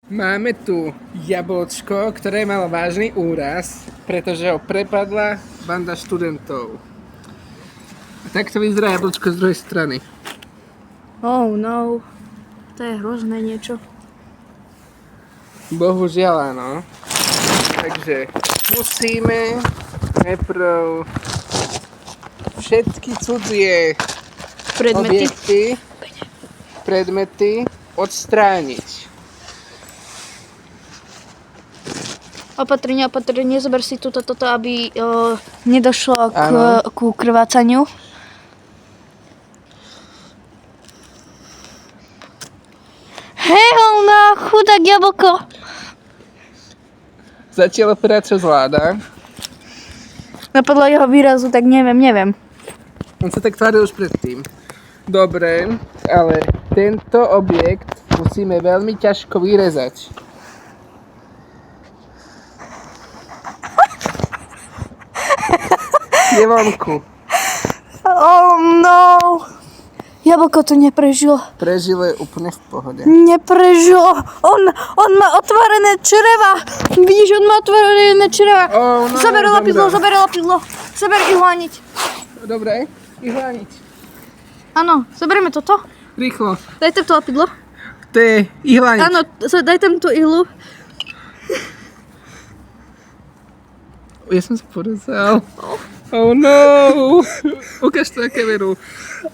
Máme tu jablčko, ktoré malo vážny úraz, pretože ho prepadla banda študentov. A takto vyzerá jablčko z druhej strany. Oh no, to je hrozné niečo. Bohužiaľ áno. Takže musíme najprv všetky cudzie predmety odstrániť. Opatrne, zober si toto, aby nedošlo ku krvácaniu. Hej, na chudák jablko. Zatiaľ operáciu zvláda. No podľa jeho výrazu, tak neviem. On sa tak tváril už predtým. Dobre, ale tento objekt musíme veľmi ťažko vyrezať. Je vonku. Oh no. Jablko to neprežilo. Prežilo je úplne v pohode. Neprežilo. On má otvorené čreva. Vidíš, on má otvorené čreva. Oh, no, Zober lepidlo. Zober ihlániť. Dobre, ihlániť. Áno, zoberieme toto. Rýchlo. Daj tam to lepidlo. To je ihlániť. Áno, daj tam tú ihlu. Ja som sa porezal. Oh no. Ukáž to na kameru.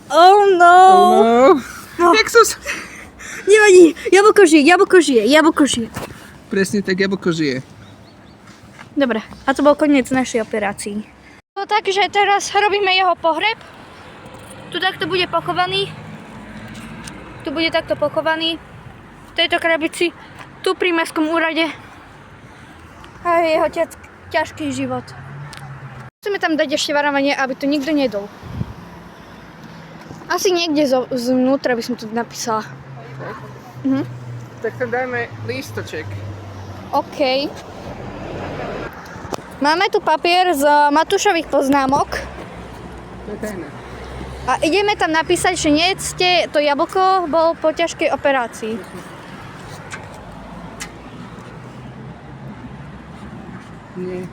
Oh no. Jak som sa... Nevadí, jablko žije. Presne tak, jablko žije. Dobre, a to bol koniec našej operácii. No takže teraz robíme jeho pohreb. Tu takto bude pochovaný. Tu bude takto pochovaný. V tejto krabici. Tu pri mestskom úrade. A jeho ťažký život. Musíme tam dať ešte varovanie, aby to nikto nedol. Asi niekde zvnútra by som to napísala. Tak tam dajme lístoček. OK. Máme tu papier z Matúšových poznámok. To je tajné. A ideme tam napísať, že nejedzte to jablko, bol po ťažkej operácii. Nie.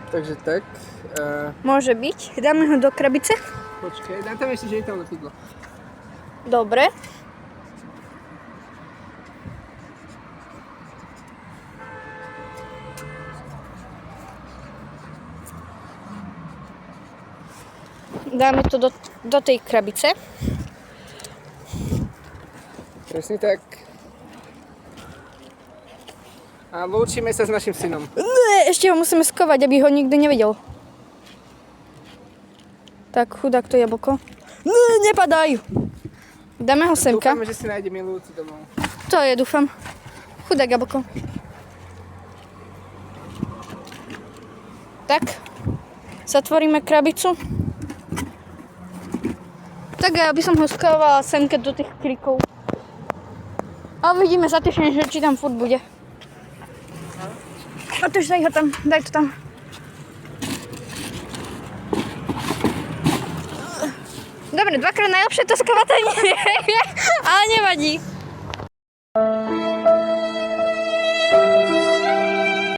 Takže tak. Môže byť. Dáme ho do krabice. Počkaj, dám tam ešte, že je tam lepidlo. Dobre. Dáme to do tej krabice. Presne tak. A lúčime sa s našim synom. Ešte ho musíme skovať, aby ho nikto nevedel. Tak, chudák to jablko. Nepadaj! Dáme ho semka. Dúfame, že si nájde milujúci domov. To je, dúfam. Chudák jablko. Tak. Zatvoríme krabicu. Tak ja by som ho skovala semke do tých kríkov. A uvidíme za týždeň, že či tam furt bude. Otoč, daj ho tam, daj to tam. Dobre, dvakrát najlepšie to skovatanie, ale nevadí.